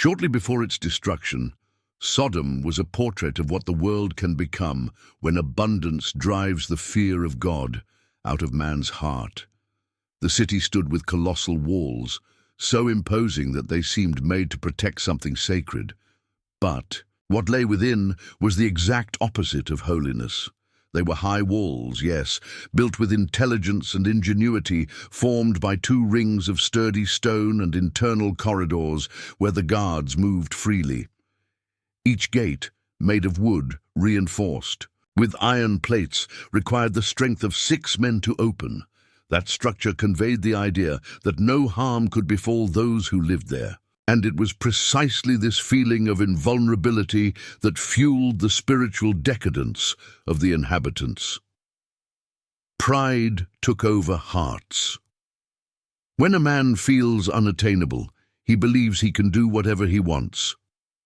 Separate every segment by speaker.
Speaker 1: Shortly before its destruction, Sodom was a portrait of what the world can become when abundance drives the fear of God out of man's heart. The city stood with colossal walls, so imposing that they seemed made to protect something sacred. But what lay within was the exact opposite of holiness. They were high walls, yes, built with intelligence and ingenuity, formed by two rings of sturdy stone and internal corridors where the guards moved freely. Each gate, made of wood, reinforced, with iron plates, required the strength of 6 men to open. That structure conveyed the idea that no harm could befall those who lived there. And it was precisely this feeling of invulnerability that fueled the spiritual decadence of the inhabitants. Pride took over hearts. When a man feels unattainable, he believes he can do whatever he wants.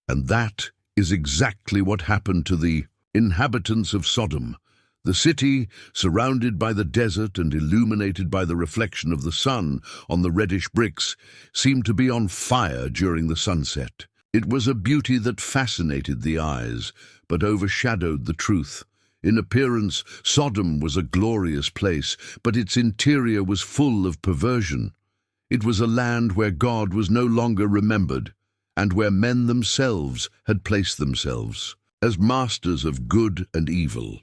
Speaker 1: And that is exactly what happened to the inhabitants of Sodom. The city, surrounded by the desert and illuminated by the reflection of the sun on the reddish bricks, seemed to be on fire during the sunset. It was a beauty that fascinated the eyes, but overshadowed the truth. In appearance, Sodom was a glorious place, but its interior was full of perversion. It was a land where God was no longer remembered, and where men themselves had placed themselves as masters of good and evil.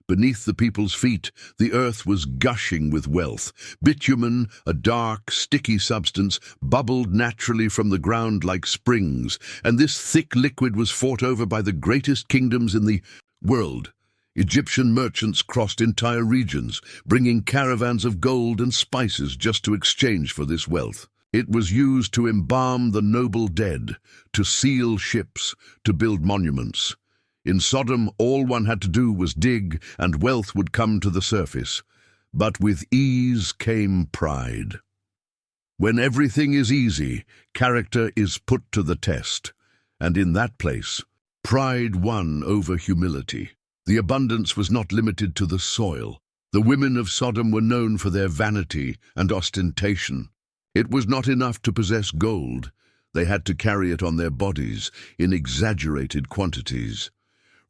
Speaker 1: Beneath the people's feet, the earth was gushing with wealth. Bitumen, a dark, sticky substance, bubbled naturally from the ground like springs, and this thick liquid was fought over by the greatest kingdoms in the world. Egyptian merchants crossed entire regions, bringing caravans of gold and spices just to exchange for this wealth. It was used to embalm the noble dead, to seal ships, to build monuments. In Sodom, all one had to do was dig, and wealth would come to the surface. But with ease came pride. When everything is easy, character is put to the test. And in that place, pride won over humility. The abundance was not limited to the soil. The women of Sodom were known for their vanity and ostentation. It was not enough to possess gold. They had to carry it on their bodies in exaggerated quantities.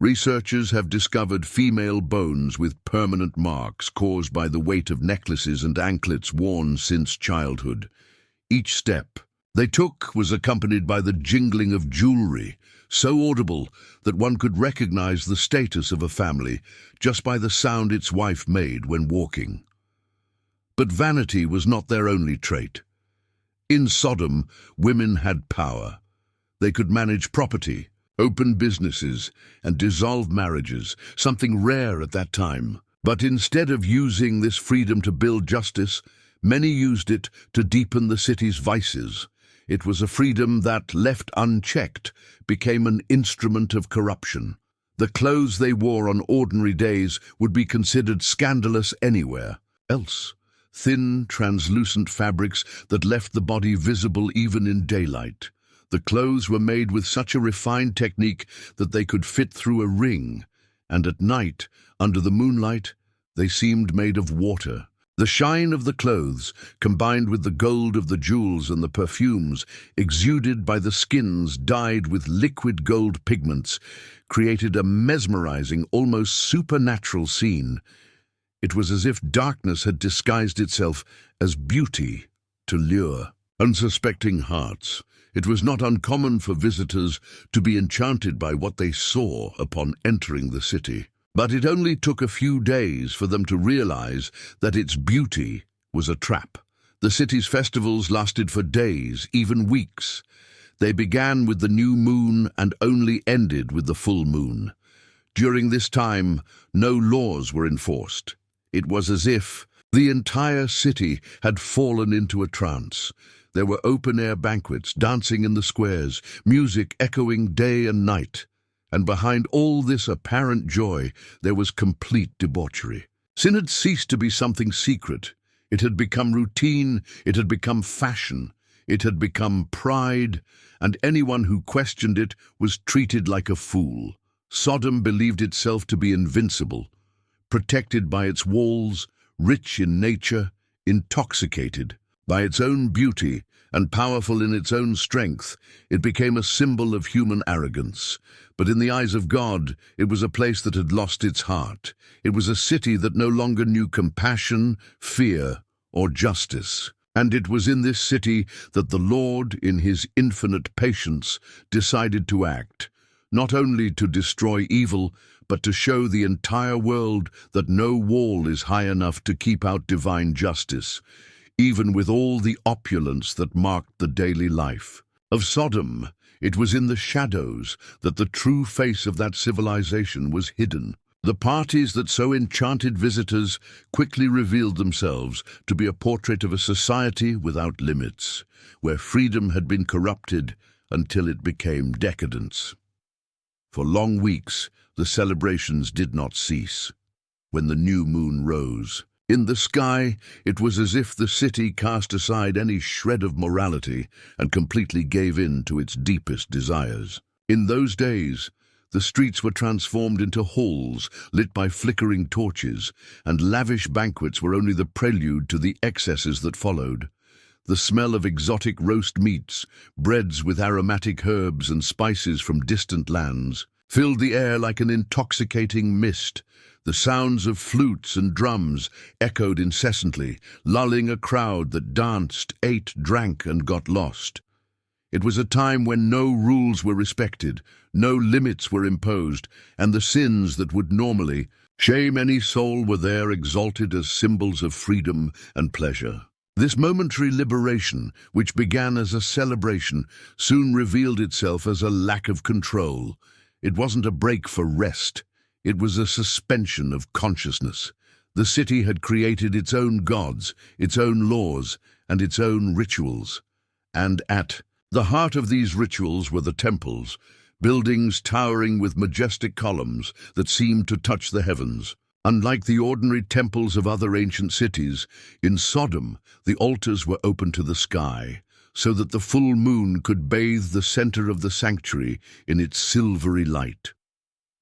Speaker 1: Researchers have discovered female bones with permanent marks caused by the weight of necklaces and anklets worn since childhood. Each step they took was accompanied by the jingling of jewelry, so audible that one could recognize the status of a family just by the sound its wife made when walking. But vanity was not their only trait. In Sodom, women had power. They could manage property, open businesses, and dissolve marriages, something rare at that time. But instead of using this freedom to build justice, many used it to deepen the city's vices. It was a freedom that, left unchecked, became an instrument of corruption. The clothes they wore on ordinary days would be considered scandalous anywhere else. Thin, translucent fabrics that left the body visible even in daylight. The clothes were made with such a refined technique that they could fit through a ring, and at night, under the moonlight, they seemed made of water. The shine of the clothes, combined with the gold of the jewels and the perfumes exuded by the skins dyed with liquid gold pigments, created a mesmerizing, almost supernatural scene. It was as if darkness had disguised itself as beauty to lure unsuspecting hearts. It was not uncommon for visitors to be enchanted by what they saw upon entering the city. But it only took a few days for them to realize that its beauty was a trap. The city's festivals lasted for days, even weeks. They began with the new moon and only ended with the full moon. During this time, no laws were enforced. It was as if the entire city had fallen into a trance. There were open-air banquets, dancing in the squares, music echoing day and night. And behind all this apparent joy, there was complete debauchery. Sin had ceased to be something secret. It had become routine, it had become fashion, it had become pride, and anyone who questioned it was treated like a fool. Sodom believed itself to be invincible, protected by its walls, rich in nature, intoxicated by its own beauty, and powerful in its own strength, it became a symbol of human arrogance. But in the eyes of God, it was a place that had lost its heart. It was a city that no longer knew compassion, fear, or justice. And it was in this city that the Lord, in his infinite patience, decided to act, not only to destroy evil, but to show the entire world that no wall is high enough to keep out divine justice, even with all the opulence that marked the daily life of Sodom. It was in the shadows that the true face of that civilization was hidden. The parties that so enchanted visitors quickly revealed themselves to be a portrait of a society without limits, where freedom had been corrupted until it became decadence. For long weeks, the celebrations did not cease. When the new moon rose, in the sky, it was as if the city cast aside any shred of morality and completely gave in to its deepest desires. In those days, the streets were transformed into halls lit by flickering torches, and lavish banquets were only the prelude to the excesses that followed. The smell of exotic roast meats, breads with aromatic herbs and spices from distant lands, filled the air like an intoxicating mist. The sounds of flutes and drums echoed incessantly, lulling a crowd that danced, ate, drank, and got lost. It was a time when no rules were respected, no limits were imposed, and the sins that would normally shame any soul were there exalted as symbols of freedom and pleasure. This momentary liberation, which began as a celebration, soon revealed itself as a lack of control. It wasn't a break for rest. It was a suspension of consciousness. The city had created its own gods, its own laws, and its own rituals. And at the heart of these rituals were the temples, buildings towering with majestic columns that seemed to touch the heavens. Unlike the ordinary temples of other ancient cities, in Sodom, the altars were open to the sky, so that the full moon could bathe the center of the sanctuary in its silvery light.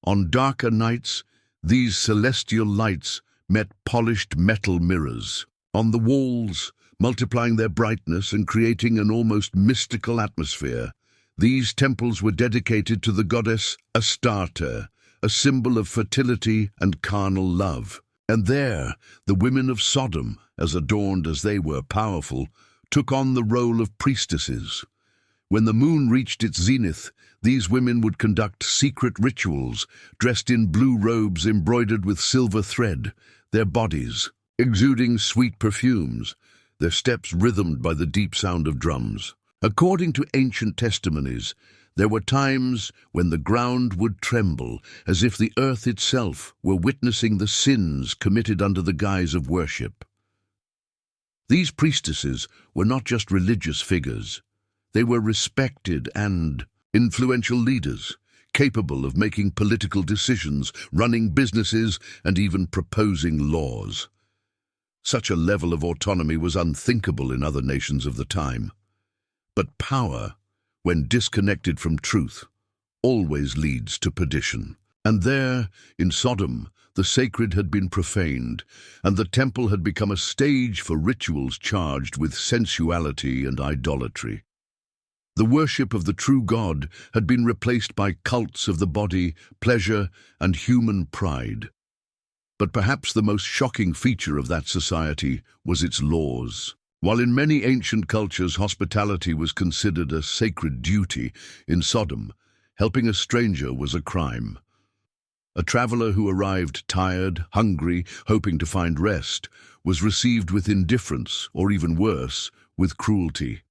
Speaker 1: On darker nights, these celestial lights met polished metal mirrors on the walls, multiplying their brightness and creating an almost mystical atmosphere. These temples were dedicated to the goddess Astarte, a symbol of fertility and carnal love. And there, the women of Sodom, as adorned as they were powerful, took on the role of priestesses. When the moon reached its zenith, these women would conduct secret rituals, dressed in blue robes embroidered with silver thread, their bodies exuding sweet perfumes, their steps rhythmed by the deep sound of drums. According to ancient testimonies, there were times when the ground would tremble, as if the earth itself were witnessing the sins committed under the guise of worship. These priestesses were not just religious figures. They were respected and influential leaders, capable of making political decisions, running businesses, and even proposing laws. Such a level of autonomy was unthinkable in other nations of the time. But power, when disconnected from truth, always leads to perdition. And there, in Sodom, the sacred had been profaned, and the temple had become a stage for rituals charged with sensuality and idolatry. The worship of the true God had been replaced by cults of the body, pleasure, and human pride. But perhaps the most shocking feature of that society was its laws. While in many ancient cultures hospitality was considered a sacred duty, in Sodom, helping a stranger was a crime. A traveler who arrived tired, hungry, hoping to find rest, was received with indifference, or even worse, with cruelty.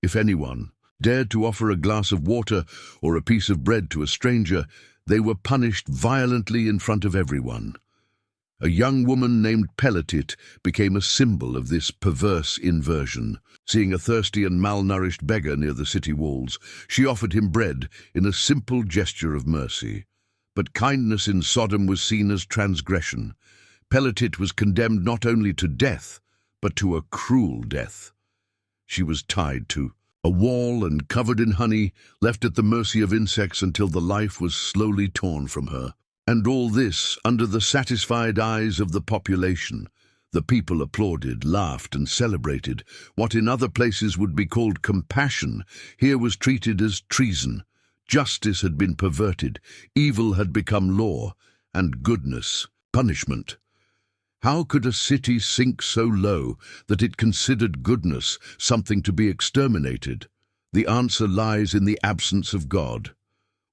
Speaker 1: If anyone dared to offer a glass of water or a piece of bread to a stranger, they were punished violently in front of everyone. A young woman named Pelatit became a symbol of this perverse inversion. Seeing a thirsty and malnourished beggar near the city walls, she offered him bread in a simple gesture of mercy. But kindness in Sodom was seen as transgression. Pelatit was condemned not only to death, but to a cruel death. She was tied to a wall and covered in honey, left at the mercy of insects until the life was slowly torn from her. And all this under the satisfied eyes of the population, The people applauded, laughed, and celebrated. What in other places would be called compassion, here was treated as treason. Justice had been perverted, evil had become law, and goodness, punishment. How could a city sink so low that it considered goodness something to be exterminated? The answer lies in the absence of God.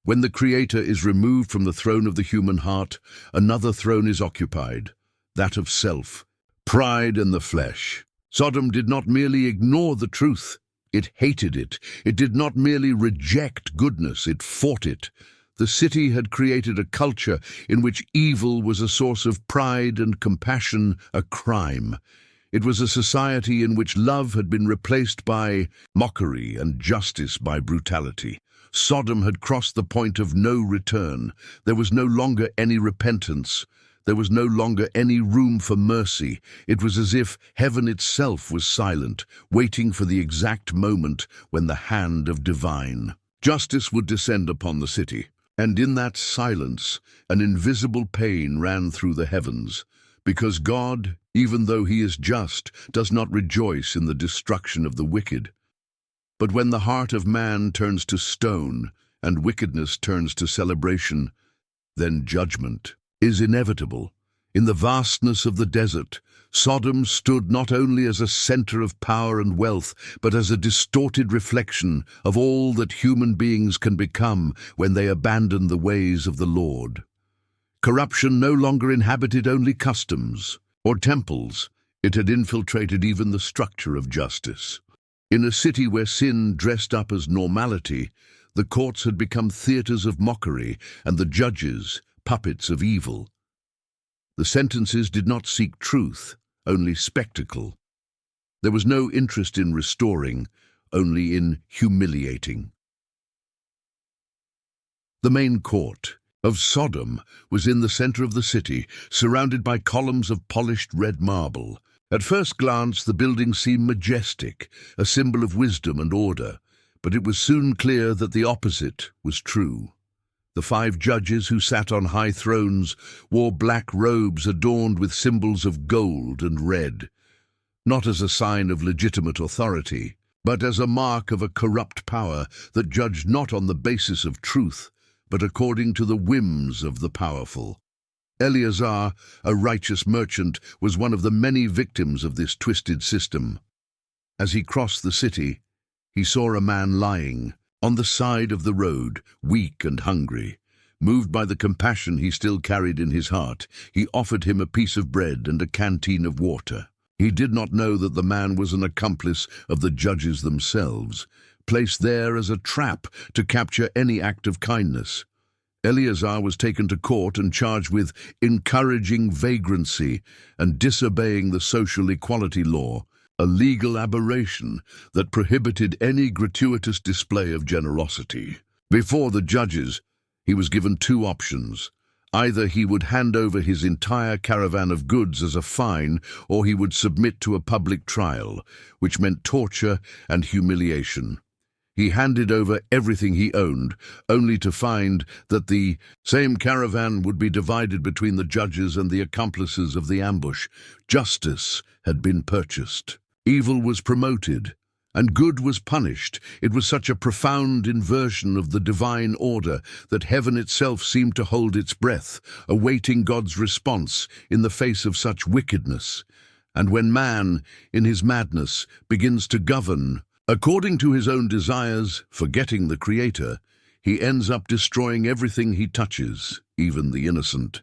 Speaker 1: When the Creator is removed from the throne of the human heart, another throne is occupied, that of self, pride in the flesh. Sodom did not merely ignore the truth, it hated it. It did not merely reject goodness, it fought it. The city had created a culture in which evil was a source of pride and compassion a crime. It was a society in which love had been replaced by mockery and justice by brutality. Sodom had crossed the point of no return. There was no longer any repentance. There was no longer any room for mercy. It was as if heaven itself was silent, waiting for the exact moment when the hand of divine justice would descend upon the city. And in that silence, an invisible pain ran through the heavens, because God, even though he is just, does not rejoice in the destruction of the wicked. But when the heart of man turns to stone and wickedness turns to celebration, then judgment is inevitable. In the vastness of the desert, Sodom stood not only as a center of power and wealth, but as a distorted reflection of all that human beings can become when they abandon the ways of the Lord. Corruption no longer inhabited only customs or temples. It had infiltrated even the structure of justice. In a city where sin dressed up as normality, the courts had become theaters of mockery and the judges puppets of evil. The sentences did not seek truth, only spectacle. There was no interest in restoring, only in humiliating. The main court of Sodom was in the center of the city, surrounded by columns of polished red marble. At first glance, the building seemed majestic, a symbol of wisdom and order, but it was soon clear that the opposite was true. The 5 judges who sat on high thrones wore black robes adorned with symbols of gold and red, not as a sign of legitimate authority, but as a mark of a corrupt power that judged not on the basis of truth, but according to the whims of the powerful. Eleazar, a righteous merchant, was one of the many victims of this twisted system. As he crossed the city, he saw a man lying on the side of the road, weak and hungry. Moved by the compassion he still carried in his heart, he offered him a piece of bread and a canteen of water. He did not know that the man was an accomplice of the judges themselves, placed there as a trap to capture any act of kindness. Eleazar was taken to court and charged with encouraging vagrancy and disobeying the social equality law, a legal aberration that prohibited any gratuitous display of generosity. Before the judges, he was given 2 options. Either he would hand over his entire caravan of goods as a fine, or he would submit to a public trial, which meant torture and humiliation. He handed over everything he owned, only to find that the same caravan would be divided between the judges and the accomplices of the ambush. Justice had been purchased. Evil was promoted, and good was punished. It was such a profound inversion of the divine order that heaven itself seemed to hold its breath, awaiting God's response in the face of such wickedness. And when man, in his madness, begins to govern according to his own desires, forgetting the Creator, he ends up destroying everything he touches, even the innocent.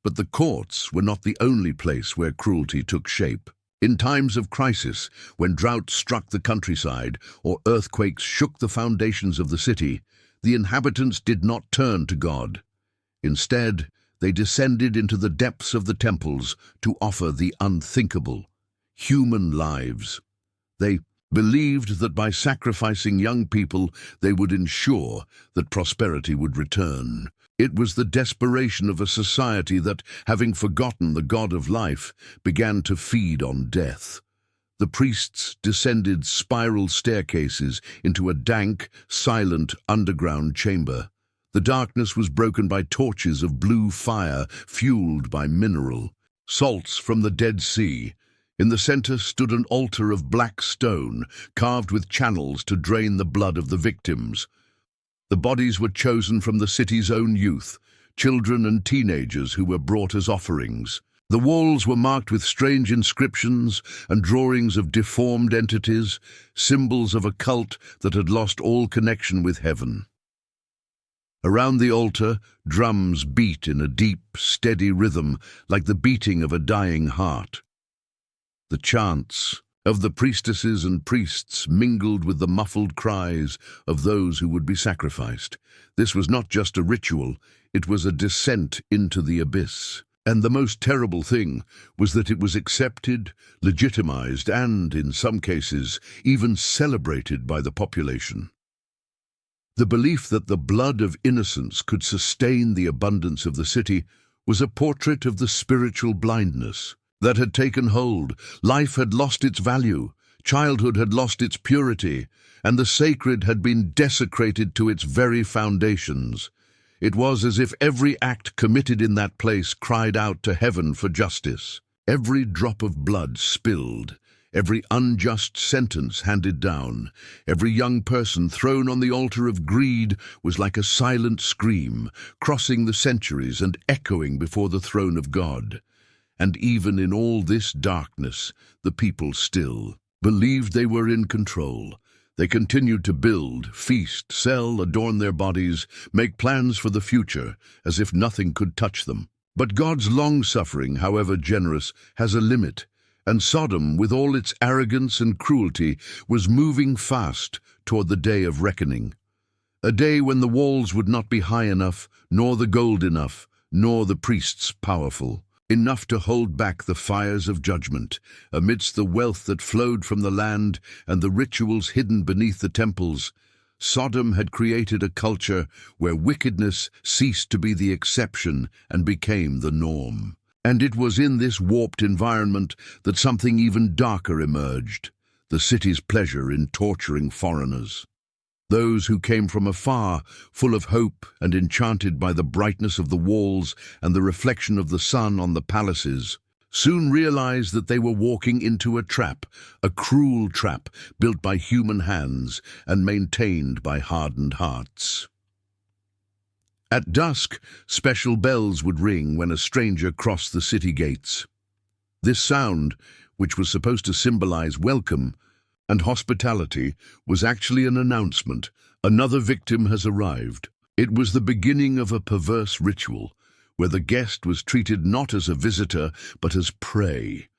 Speaker 1: But the courts were not the only place where cruelty took shape. In times of crisis, when drought struck the countryside or earthquakes shook the foundations of the city, the inhabitants did not turn to God. Instead, they descended into the depths of the temples to offer the unthinkable, human lives. They believed that by sacrificing young people, they would ensure that prosperity would return. It was the desperation of a society that, having forgotten the God of life, began to feed on death. The priests descended spiral staircases into a dank, silent underground chamber. The darkness was broken by torches of blue fire fueled by mineral. salts from the Dead Sea. In the center stood an altar of black stone, carved with channels to drain the blood of the victims. The bodies were chosen from the city's own youth, children and teenagers who were brought as offerings. The walls were marked with strange inscriptions and drawings of deformed entities, symbols of a cult that had lost all connection with heaven. Around the altar, drums beat in a deep, steady rhythm, like the beating of a dying heart. The chants of the priestesses and priests mingled with the muffled cries of those who would be sacrificed. This was not just a ritual, it was a descent into the abyss. And the most terrible thing was that it was accepted, legitimized, and, in some cases, even celebrated by the population. The belief that the blood of innocents could sustain the abundance of the city was a portrait of the spiritual blindness that had taken hold. Life had lost its value, childhood had lost its purity, and the sacred had been desecrated to its very foundations. It was as if every act committed in that place cried out to heaven for justice. Every drop of blood spilled, every unjust sentence handed down, every young person thrown on the altar of greed was like a silent scream, crossing the centuries and echoing before the throne of God. And even in all this darkness, the people still believed they were in control. They continued to build, feast, sell, adorn their bodies, make plans for the future, as if nothing could touch them. But God's long-suffering, however generous, has a limit, and Sodom, with all its arrogance and cruelty, was moving fast toward the day of reckoning. A day when the walls would not be high enough, nor the gold enough, nor the priests powerful enough to hold back the fires of judgment. Amidst the wealth that flowed from the land and the rituals hidden beneath the temples, Sodom had created a culture where wickedness ceased to be the exception and became the norm. And it was in this warped environment that something even darker emerged, the city's pleasure in torturing foreigners. Those who came from afar, full of hope and enchanted by the brightness of the walls and the reflection of the sun on the palaces, soon realized that they were walking into a trap, a cruel trap built by human hands and maintained by hardened hearts. At dusk, special bells would ring when a stranger crossed the city gates. This sound, which was supposed to symbolize welcome and hospitality, was actually an announcement. Another victim has arrived. It was the beginning of a perverse ritual, where the guest was treated not as a visitor, but as prey.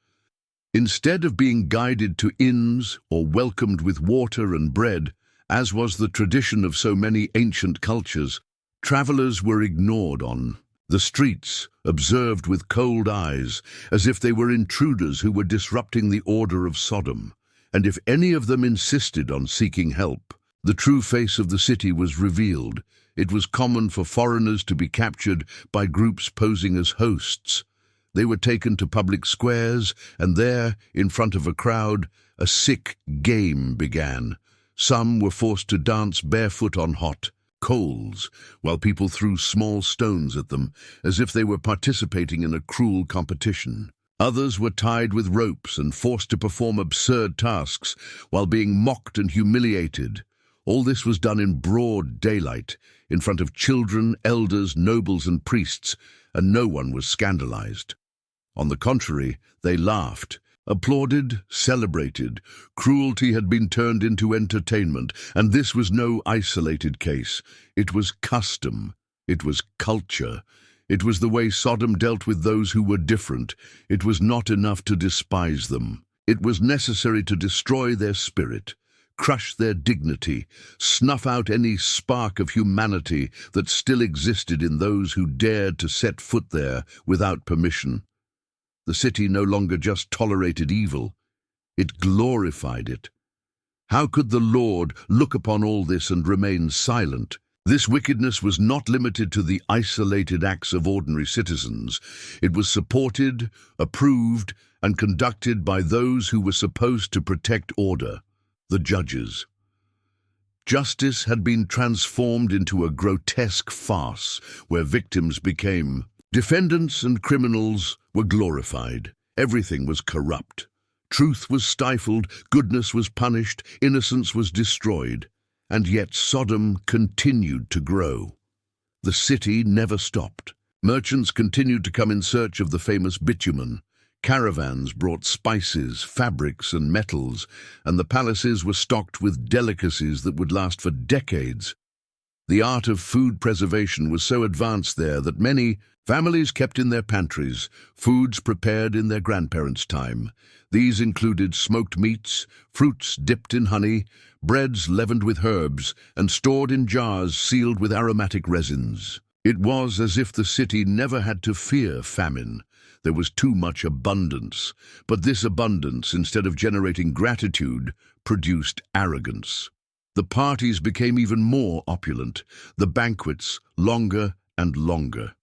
Speaker 1: Instead of being guided to inns or welcomed with water and bread, as was the tradition of so many ancient cultures, travelers were ignored on the streets, observed with cold eyes, as if they were intruders who were disrupting the order of Sodom. And if any of them insisted on seeking help, the true face of the city was revealed. It was common for foreigners to be captured by groups posing as hosts. They were taken to public squares, and there, in front of a crowd, a sick game began. Some were forced to dance barefoot on hot coals, while people threw small stones at them, as if they were participating in a cruel competition. Others were tied with ropes and forced to perform absurd tasks while being mocked and humiliated. All this was done in broad daylight, in front of children, elders, nobles, and priests, and no one was scandalized. On the contrary, they laughed, applauded, celebrated. Cruelty had been turned into entertainment, and this was no isolated case. It was custom. It was culture. It was the way Sodom dealt with those who were different. It was not enough to despise them. It was necessary to destroy their spirit, crush their dignity, snuff out any spark of humanity that still existed in those who dared to set foot there without permission. The city no longer just tolerated evil, it glorified it. How could the Lord look upon all this and remain silent? This wickedness was not limited to the isolated acts of ordinary citizens. It was supported, approved, and conducted by those who were supposed to protect order, the judges. Justice had been transformed into a grotesque farce where victims became Defendants and criminals were glorified. Everything was corrupt. Truth was stifled, goodness was punished, innocence was destroyed. And yet Sodom continued to grow. The city never stopped. Merchants continued to come in search of the famous bitumen. Caravans brought spices, fabrics, and metals, and the palaces were stocked with delicacies that would last for decades. The art of food preservation was so advanced there that many families kept in their pantries foods prepared in their grandparents' time. These included smoked meats, fruits dipped in honey, breads leavened with herbs, and stored in jars sealed with aromatic resins. It was as if the city never had to fear famine. There was too much abundance, but this abundance, instead of generating gratitude, produced arrogance. The parties became even more opulent, the banquets longer and longer.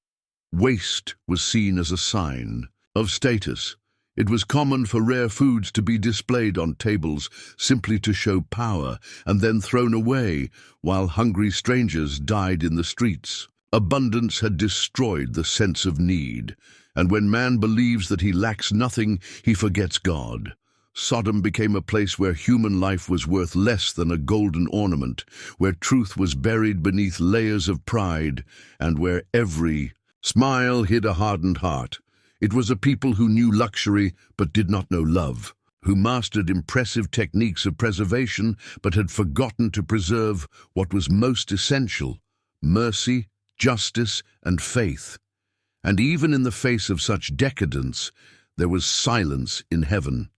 Speaker 1: Waste was seen as a sign of status. It was common for rare foods to be displayed on tables simply to show power and then thrown away while hungry strangers died in the streets. Abundance had destroyed the sense of need, and when man believes that he lacks nothing, he forgets God. Sodom became a place where human life was worth less than a golden ornament, where truth was buried beneath layers of pride, and where every smile hid a hardened heart. It was a people who knew luxury but did not know love, who mastered impressive techniques of preservation but had forgotten to preserve what was most essential: mercy, justice, and faith. And even in the face of such decadence, there was silence in heaven.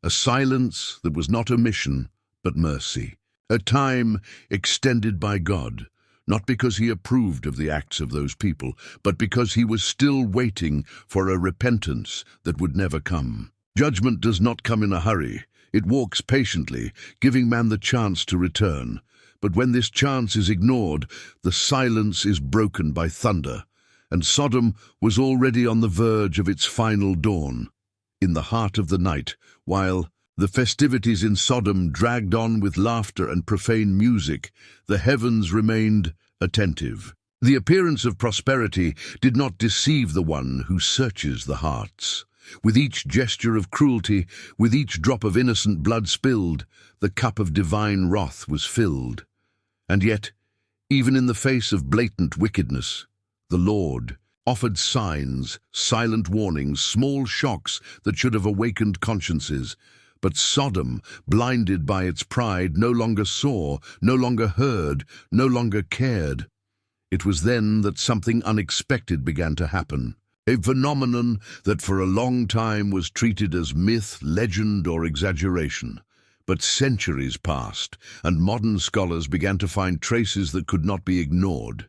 Speaker 1: A silence that was not omission, but mercy. A time extended by God, not because he approved of the acts of those people, but because he was still waiting for a repentance that would never come. Judgment does not come in a hurry. It walks patiently, giving man the chance to return. But when this chance is ignored, the silence is broken by thunder, and Sodom was already on the verge of its final dawn. In the heart of the night, while the festivities in Sodom dragged on with laughter and profane music, the heavens remained attentive. The appearance of prosperity did not deceive the one who searches the hearts. With each gesture of cruelty, with each drop of innocent blood spilled, the cup of divine wrath was filled. And yet, even in the face of blatant wickedness, the Lord offered signs, silent warnings, small shocks that should have awakened consciences. But Sodom, blinded by its pride, no longer saw, no longer heard, no longer cared. It was then that something unexpected began to happen. A phenomenon that for a long time was treated as myth, legend, or exaggeration. But centuries passed, and modern scholars began to find traces that could not be ignored.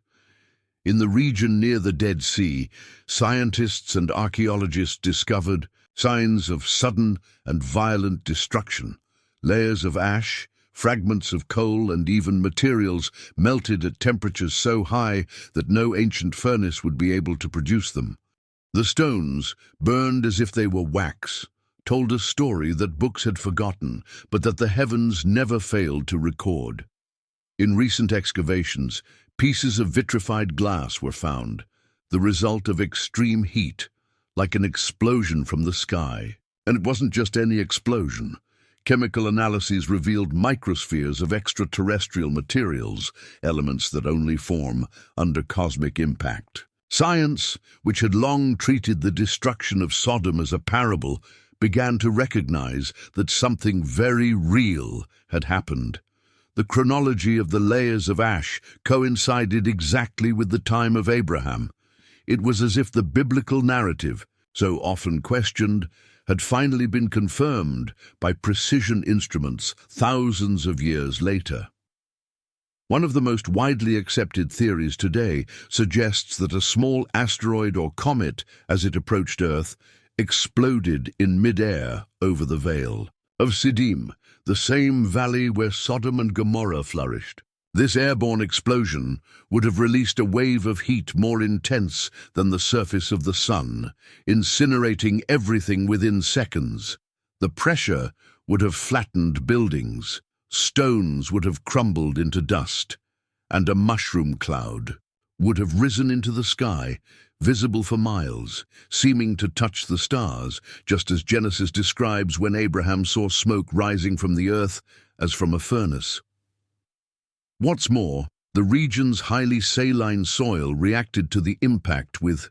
Speaker 1: In the region near the Dead Sea, scientists and archaeologists discovered signs of sudden and violent destruction. Layers of ash, fragments of coal, and even materials melted at temperatures so high that no ancient furnace would be able to produce them. The stones, burned as if they were wax, told a story that books had forgotten, but that the heavens never failed to record. In recent excavations, pieces of vitrified glass were found, the result of extreme heat, like an explosion from the sky. And it wasn't just any explosion. Chemical analyses revealed microspheres of extraterrestrial materials, elements that only form under cosmic impact. Science, which had long treated the destruction of Sodom as a parable, began to recognize that something very real had happened. The chronology of the layers of ash coincided exactly with the time of Abraham. It was as if the biblical narrative, so often questioned, had finally been confirmed by precision instruments thousands of years later. One of the most widely accepted theories today suggests that a small asteroid or comet, as it approached Earth, exploded in mid-air over the Vale of Sodom, the same valley where Sodom and Gomorrah flourished. This airborne explosion would have released a wave of heat more intense than the surface of the sun, incinerating everything within seconds. The pressure would have flattened buildings, stones would have crumbled into dust, and a mushroom cloud would have risen into the sky, visible for miles, seeming to touch the stars, just as Genesis describes when Abraham saw smoke rising from the earth as from a furnace. What's more, the region's highly saline soil reacted to the impact with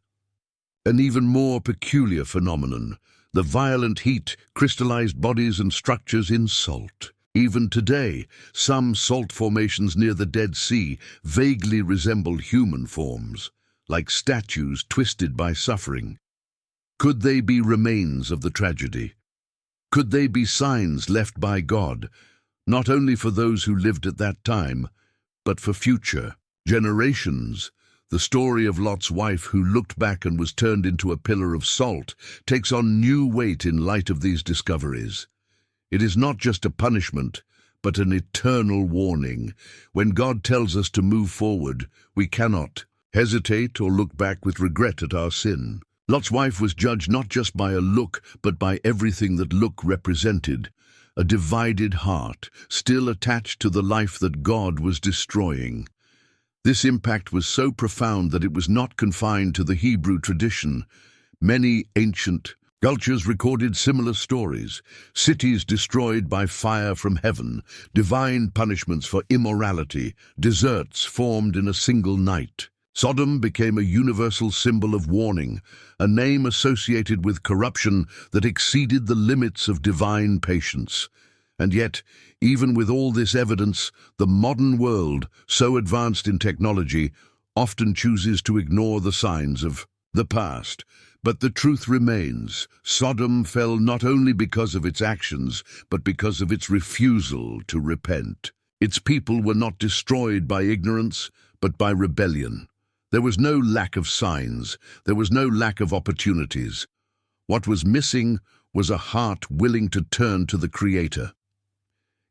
Speaker 1: an even more peculiar phenomenon. The violent heat crystallized bodies and structures in salt. Even today, some salt formations near the Dead Sea vaguely resemble human forms, like statues twisted by suffering. Could they be remains of the tragedy? Could they be signs left by God, not only for those who lived at that time, but for future generations? The story of Lot's wife who looked back and was turned into a pillar of salt takes on new weight in light of these discoveries. It is not just a punishment, but an eternal warning. When God tells us to move forward, we cannot hesitate or look back with regret at our sin. Lot's wife was judged not just by a look, but by everything that look represented. A divided heart, still attached to the life that God was destroying. This impact was so profound that it was not confined to the Hebrew tradition. Many ancient cultures recorded similar stories: cities destroyed by fire from heaven, divine punishments for immorality, deserts formed in a single night. Sodom became a universal symbol of warning, a name associated with corruption that exceeded the limits of divine patience. And yet, even with all this evidence, the modern world, so advanced in technology, often chooses to ignore the signs of the past. But the truth remains: Sodom fell not only because of its actions, but because of its refusal to repent. Its people were not destroyed by ignorance, but by rebellion. There was no lack of signs, there was no lack of opportunities. What was missing was a heart willing to turn to the Creator.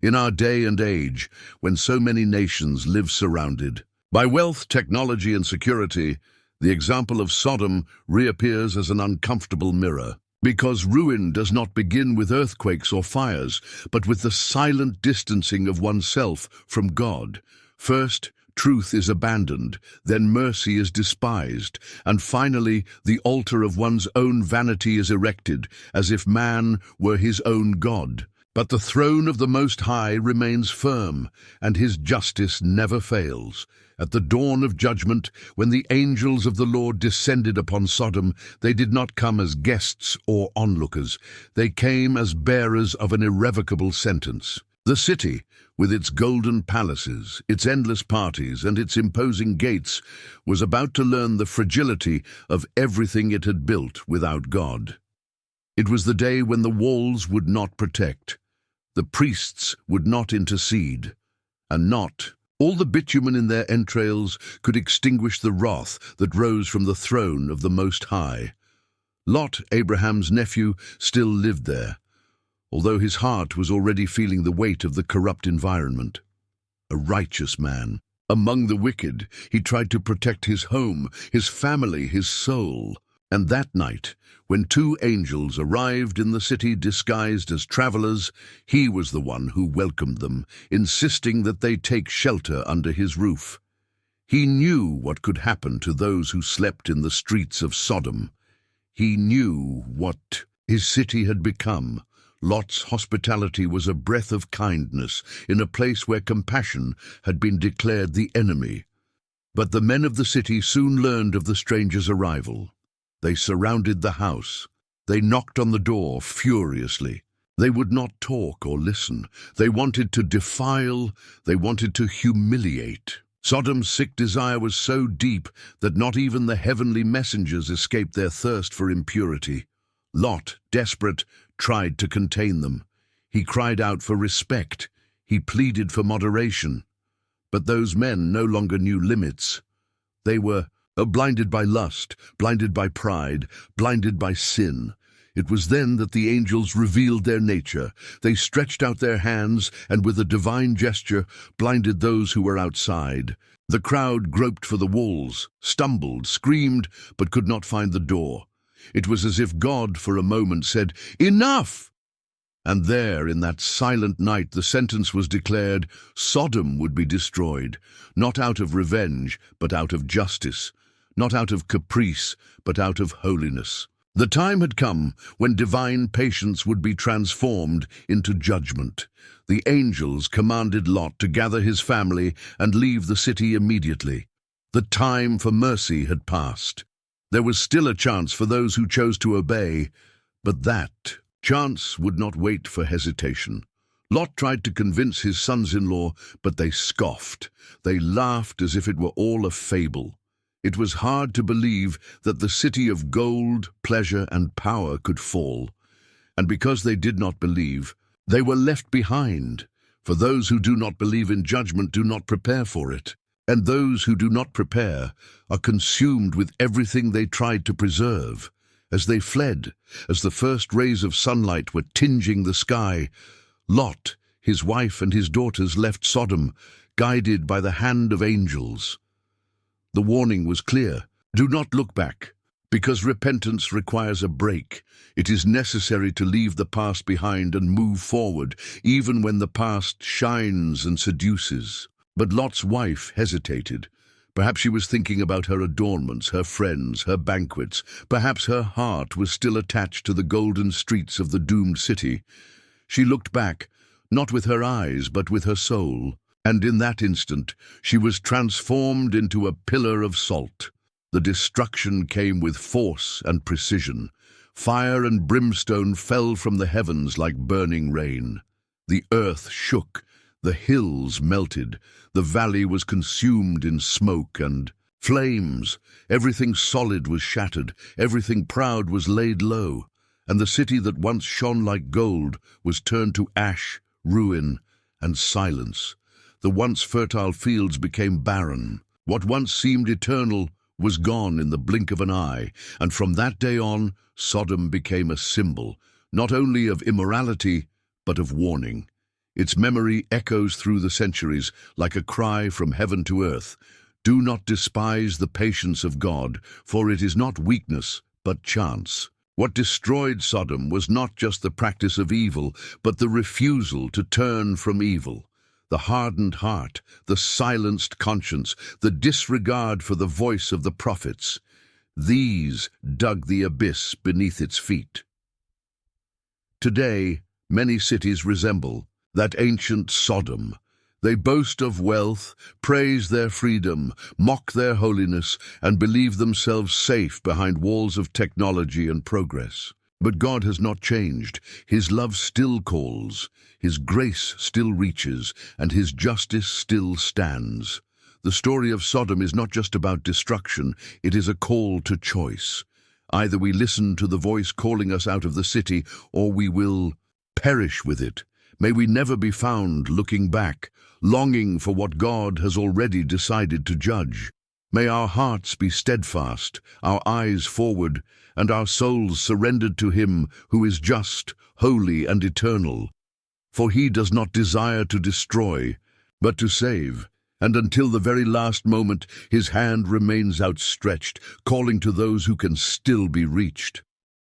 Speaker 1: In our day and age, when so many nations live surrounded by wealth, technology, and security, the example of Sodom reappears as an uncomfortable mirror. Because ruin does not begin with earthquakes or fires, but with the silent distancing of oneself from God. First, truth is abandoned, then mercy is despised, and finally, the altar of one's own vanity is erected, as if man were his own God. But the throne of the Most High remains firm, and his justice never fails. At the dawn of judgment, when the angels of the Lord descended upon Sodom, they did not come as guests or onlookers. They came as bearers of an irrevocable sentence. The city, with its golden palaces, its endless parties, and its imposing gates, was about to learn the fragility of everything it had built without God. It was the day when the walls would not protect, the priests would not intercede, and not all the bitumen in their entrails could extinguish the wrath that rose from the throne of the Most High. Lot, Abraham's nephew, still lived there, although his heart was already feeling the weight of the corrupt environment. A righteous man. Among the wicked, he tried to protect his home, his family, his soul. And that night, when two angels arrived in the city disguised as travelers, he was the one who welcomed them, insisting that they take shelter under his roof. He knew what could happen to those who slept in the streets of Sodom. He knew what his city had become. Lot's hospitality was a breath of kindness in a place where compassion had been declared the enemy. But the men of the city soon learned of the stranger's arrival. They surrounded the house. They knocked on the door furiously. They would not talk or listen. They wanted to defile. They wanted to humiliate. Sodom's sick desire was so deep that not even the heavenly messengers escaped their thirst for impurity. Lot, desperate, tried to contain them. He cried out for respect. He pleaded for moderation. But those men no longer knew limits. They were blinded by lust, blinded by pride, blinded by sin. It was then that the angels revealed their nature. They stretched out their hands and with a divine gesture blinded those who were outside. The crowd groped for the walls, stumbled, screamed, but could not find the door. It was as if God, for a moment, said, "Enough!" And there, in that silent night, the sentence was declared: Sodom would be destroyed, not out of revenge, but out of justice, not out of caprice, but out of holiness. The time had come when divine patience would be transformed into judgment. The angels commanded Lot to gather his family and leave the city immediately. The time for mercy had passed. There was still a chance for those who chose to obey, but that chance would not wait for hesitation. Lot tried to convince his sons-in-law, but they scoffed. They laughed as if it were all a fable. It was hard to believe that the city of gold, pleasure, and power could fall. And because they did not believe, they were left behind. For those who do not believe in judgment do not prepare for it. And those who do not prepare are consumed with everything they tried to preserve. As they fled, as the first rays of sunlight were tinging the sky, Lot, his wife and his daughters left Sodom, guided by the hand of angels. The warning was clear: do not look back, because repentance requires a break. It is necessary to leave the past behind and move forward, even when the past shines and seduces. But Lot's wife hesitated. Perhaps she was thinking about her adornments, her friends, her banquets. Perhaps her heart was still attached to the golden streets of the doomed city. She looked back, not with her eyes, but with her soul. And in that instant, she was transformed into a pillar of salt. The destruction came with force and precision. Fire and brimstone fell from the heavens like burning rain. The earth shook, the hills melted, the valley was consumed in smoke and flames. Everything solid was shattered, everything proud was laid low, and the city that once shone like gold was turned to ash, ruin, and silence. The once fertile fields became barren. What once seemed eternal was gone in the blink of an eye, and from that day on, Sodom became a symbol, not only of immorality, but of warning. Its memory echoes through the centuries like a cry from heaven to earth. Do not despise the patience of God, for it is not weakness, but chance. What destroyed Sodom was not just the practice of evil, but the refusal to turn from evil. The hardened heart, the silenced conscience, the disregard for the voice of the prophets. These dug the abyss beneath its feet. Today, many cities resemble that ancient Sodom. They boast of wealth, praise their freedom, mock their holiness, and believe themselves safe behind walls of technology and progress. But God has not changed. His love still calls, His grace still reaches, and His justice still stands. The story of Sodom is not just about destruction, it is a call to choice. Either we listen to the voice calling us out of the city, or we will perish with it. May we never be found looking back, longing for what God has already decided to judge. May our hearts be steadfast, our eyes forward, and our souls surrendered to Him who is just, holy, and eternal. For He does not desire to destroy, but to save. And until the very last moment, His hand remains outstretched, calling to those who can still be reached.